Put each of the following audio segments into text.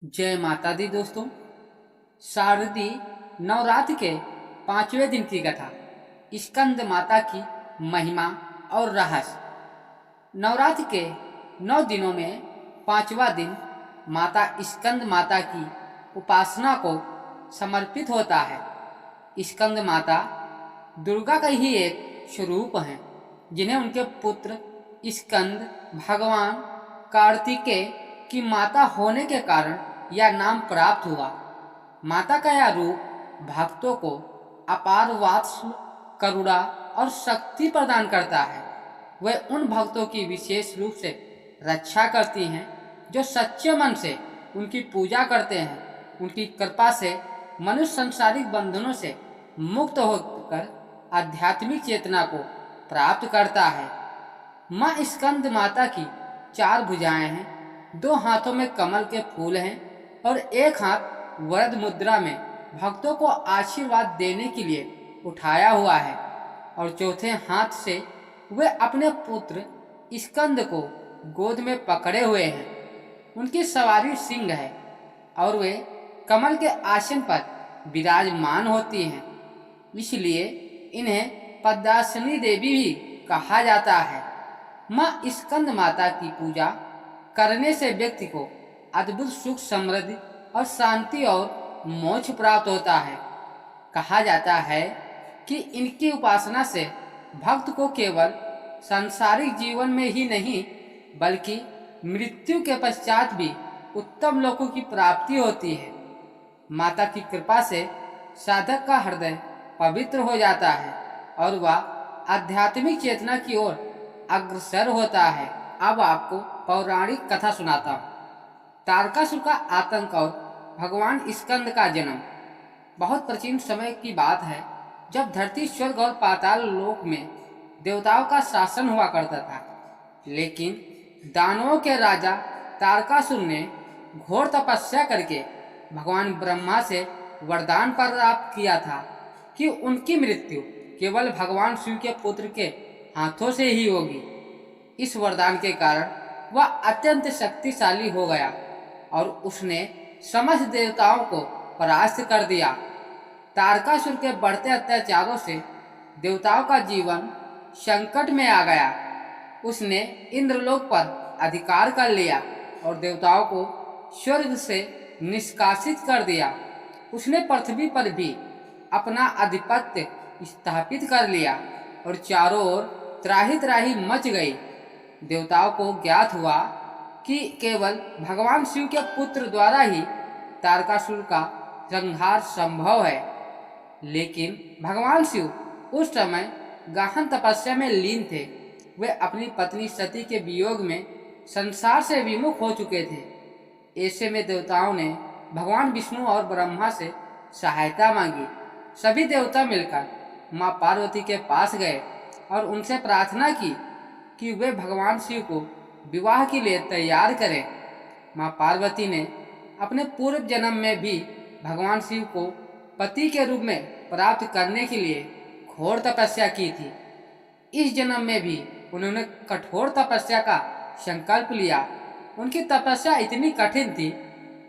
जय माता दी दोस्तों। शारदीय नवरात्र के 5वें दिन की कथा, स्कंद माता की महिमा और रहस्य। नवरात्र के 9 दिनों में 5वां दिन माता स्कंद माता की उपासना को समर्पित होता है। स्कंद माता दुर्गा का ही एक स्वरूप हैं, जिन्हें उनके पुत्र स्कंद भगवान कार्तिकेय की माता होने के कारण यह नाम प्राप्त हुआ। माता का यह रूप भक्तों को अपार वात्सल्य, करुणा और शक्ति प्रदान करता है। वह उन भक्तों की विशेष रूप से रक्षा करती हैं जो सच्चे मन से उनकी पूजा करते हैं। उनकी कृपा से मनुष्य सांसारिक बंधनों से मुक्त होकर आध्यात्मिक चेतना को प्राप्त करता है। माँ स्कंद माता की 4 भुजाएं हैं, 2 हाथों में कमल के फूल हैं और एक हाथ वरद मुद्रा में भक्तों को आशीर्वाद देने के लिए उठाया हुआ है, और चौथे हाथ से वे अपने पुत्र स्कंद को गोद में पकड़े हुए हैं। उनकी सवारी सिंह है और वे कमल के आसन पर विराजमान होती हैं, इसलिए इन्हें पद्मासनी देवी भी कहा जाता है। माँ स्कंद माता की पूजा करने से व्यक्ति को अद्भुत सुख, समृद्धि और शांति और मोक्ष प्राप्त होता है। कहा जाता है कि इनकी उपासना से भक्त को केवल सांसारिक जीवन में ही नहीं बल्कि मृत्यु के पश्चात भी उत्तम लोकों की प्राप्ति होती है। माता की कृपा से साधक का हृदय पवित्र हो जाता है और वह आध्यात्मिक चेतना की ओर अग्रसर होता है। अब आपको पौराणिक कथा सुनाता हूँ। तारकासुर का आतंक और भगवान स्कंद का जन्म। बहुत प्राचीन समय की बात है, जब धरती, स्वर्ग और पाताल लोक में देवताओं का शासन हुआ करता था। लेकिन दानवों के राजा तारकासुर ने घोर तपस्या करके भगवान ब्रह्मा से वरदान प्राप्त किया था कि उनकी मृत्यु केवल भगवान शिव के पुत्र के हाथों से ही होगी। इस वरदान के कारण वह अत्यंत शक्तिशाली हो गया और उसने समस्त देवताओं को परास्त कर दिया। तारकासुर के बढ़ते अत्याचारों से देवताओं का जीवन संकट में आ गया। उसने इंद्रलोक पर अधिकार कर लिया और देवताओं को स्वर्ग से निष्कासित कर दिया। उसने पृथ्वी पर भी अपना आधिपत्य स्थापित कर लिया और चारों ओर त्राही त्राही मच गई। देवताओं को ज्ञात हुआ कि केवल भगवान शिव के पुत्र द्वारा ही तारकासुर का संहार संभव है। लेकिन भगवान शिव उस समय गहन तपस्या में लीन थे। वे अपनी पत्नी सती के वियोग में संसार से विमुख हो चुके थे। ऐसे में देवताओं ने भगवान विष्णु और ब्रह्मा से सहायता मांगी। सभी देवता मिलकर माँ पार्वती के पास गए और उनसे प्रार्थना की कि वे भगवान शिव को विवाह के लिए तैयार करें। माँ पार्वती ने अपने पूर्व जन्म में भी भगवान शिव को पति के रूप में प्राप्त करने के लिए घोर तपस्या की थी। इस जन्म में भी उन्होंने कठोर तपस्या का संकल्प लिया। उनकी तपस्या इतनी कठिन थी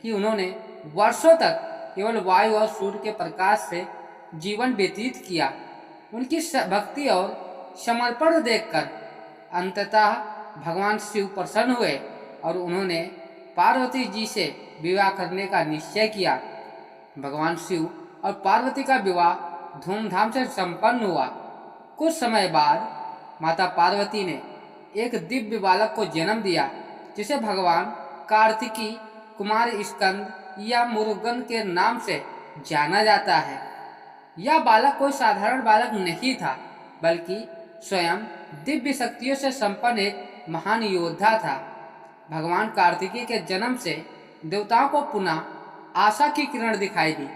कि उन्होंने वर्षों तक केवल वायु और सूर्य के प्रकाश से जीवन व्यतीत किया। उनकी भक्ति और समर्पण देखकर अंततः भगवान शिव प्रसन्न हुए और उन्होंने पार्वती जी से विवाह करने का निश्चय किया। भगवान शिव और पार्वती का विवाह धूमधाम से संपन्न हुआ। कुछ समय बाद माता पार्वती ने एक दिव्य बालक को जन्म दिया, जिसे भगवान कार्तिकी कुमार स्कंद या मुरुगन के नाम से जाना जाता है। यह बालक कोई साधारण बालक नहीं था, बल्कि स्वयं दिव्य शक्तियों से संपन्न एक महान योद्धा था। भगवान कार्तिकेय के जन्म से देवताओं को पुनः आशा की किरण दिखाई दी।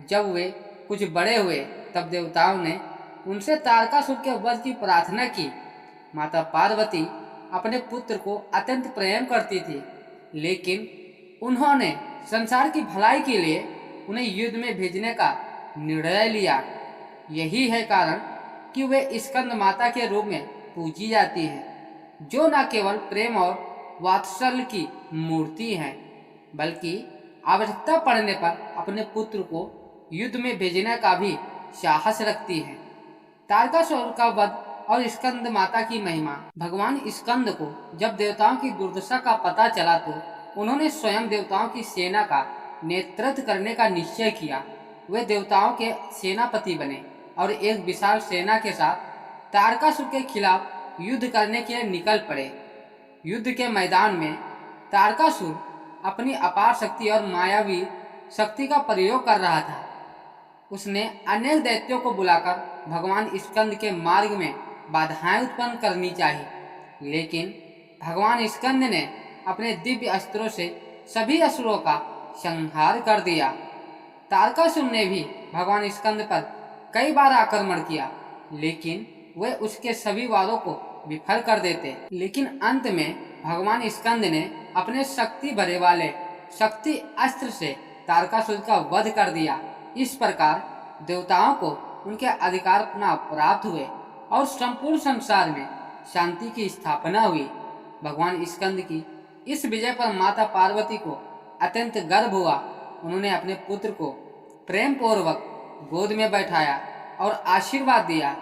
जब वे कुछ बड़े हुए तब देवताओं ने उनसे तारकासुर के वध की प्रार्थना की। माता पार्वती अपने पुत्र को अत्यंत प्रेम करती थी, लेकिन उन्होंने संसार की भलाई के लिए उन्हें युद्ध में भेजने का निर्णय लिया। यही है कारण कि वे स्कंद माता के रूप में पूजी जाती है, जो न केवल प्रेम और वात्सल्य की मूर्ति हैं, बल्कि आवश्यकता पड़ने पर अपने पुत्र को युद्ध में भेजने का भी साहस रखती है। तारकासुर का वध और स्कंद माता की महिमा। भगवान स्कंद को जब देवताओं की दुर्दशा का पता चला तो उन्होंने स्वयं देवताओं की सेना का नेतृत्व करने का निश्चय किया। वे देवताओं के सेनापति बने और एक विशाल सेना के साथ तारकासुर के खिलाफ युद्ध करने के लिए निकल पड़े। युद्ध के मैदान में तारकासुर अपनी अपार शक्ति और मायावी शक्ति का प्रयोग कर रहा था। उसने अनेक दैत्यों को बुलाकर भगवान स्कंद के मार्ग में बाधाएं उत्पन्न करनी चाहिए, लेकिन भगवान स्कंद ने अपने दिव्य अस्त्रों से सभी असुरों का संहार कर दिया। तारकासुर ने भी भगवान स्कंद पर कई बार आक्रमण किया, लेकिन वे उसके सभी वारों को विफल कर देते। लेकिन अंत में भगवान स्कंद ने अपने शक्ति भरे वाले शक्ति अस्त्र से तारकासुर का वध कर दिया। इस प्रकार देवताओं को उनके अधिकार पुनः प्राप्त हुए और संपूर्ण संसार में शांति की स्थापना हुई। भगवान स्कंद की इस विजय पर माता पार्वती को अत्यंत गर्व हुआ। उन्होंने अपने पुत्र को प्रेम पूर्वक गोद में बैठाया और आशीर्वाद दिया।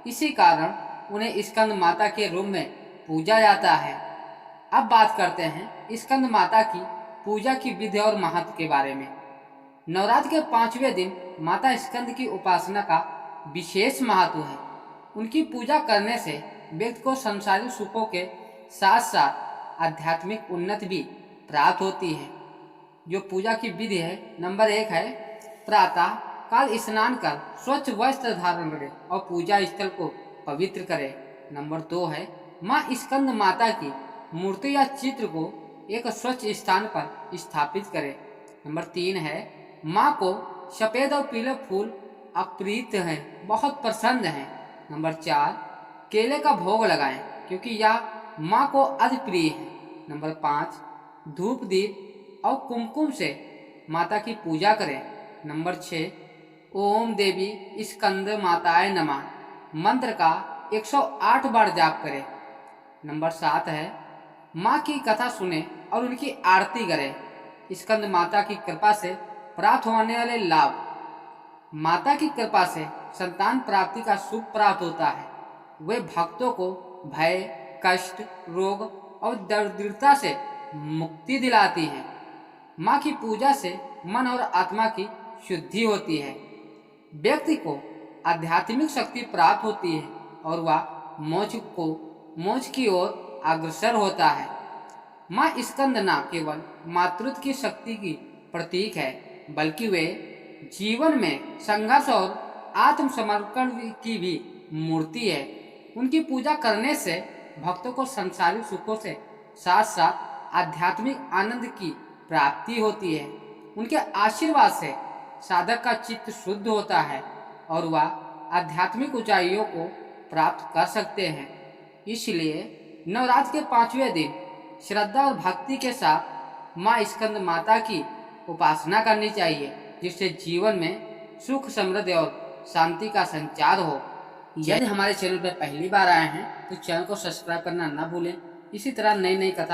इसी कारण उन्हें स्कंद माता के रूप में पूजा जाता है। अब बात करते हैं स्कंद माता की पूजा की विधि और महत्व के बारे में। नवरात्र के 5वें दिन माता स्कंद की उपासना का विशेष महत्व है। उनकी पूजा करने से व्यक्ति को संसारिक सुखों के साथ साथ आध्यात्मिक उन्नति भी प्राप्त होती है। जो पूजा की विधि है, नंबर 1 है प्रातः काल स्नान कर स्वच्छ वस्त्र धारण करें और पूजा स्थल को पवित्र करें। नंबर 2 है माँ स्कंद माता की मूर्ति या चित्र को एक स्वच्छ स्थान पर स्थापित करें। नंबर 3 है माँ को सफेद और पीले फूल अप्रीत हैं, बहुत पसंद हैं। नंबर 4 केले का भोग लगाएं क्योंकि यह माँ को अति प्रिय है। नंबर 5 धूप दीप और कुमकुम से माता की पूजा करें। नंबर 6 ओम देवी स्कंद माताए नमः मंत्र का 108 बार जाप करें। नंबर 7 है माँ की कथा सुने और उनकी आरती करें। स्कंद माता की कृपा से प्राप्त होने वाले लाभ। माता की कृपा से संतान प्राप्ति का सुख प्राप्त होता है। वे भक्तों को भय कष्ट रोग और दरिद्रता से मुक्ति दिलाती है। माँ की पूजा से मन और आत्मा की शुद्धि होती है। व्यक्ति को आध्यात्मिक शक्ति प्राप्त होती है और वह मोक्ष की ओर अग्रसर होता है। माँ स्कंद न केवल मातृत्व की शक्ति की प्रतीक है, बल्कि वे जीवन में संघर्ष और आत्मसमर्पण की भी मूर्ति है। उनकी पूजा करने से भक्तों को संसारिक सुखों से साथ साथ आध्यात्मिक आनंद की प्राप्ति होती है। उनके आशीर्वाद से साधक का चित्त शुद्ध होता है और वह आध्यात्मिक ऊंचाइयों को प्राप्त कर सकते हैं। इसलिए नवरात्र के 5वें दिन श्रद्धा और भक्ति के साथ माँ स्कंद माता की उपासना करनी चाहिए, जिससे जीवन में सुख समृद्धि और शांति का संचार हो। यदि हमारे चैनल पर पहली बार आए हैं तो चैनल को सब्सक्राइब करना ना भूलें। इसी तरह नई नई कथा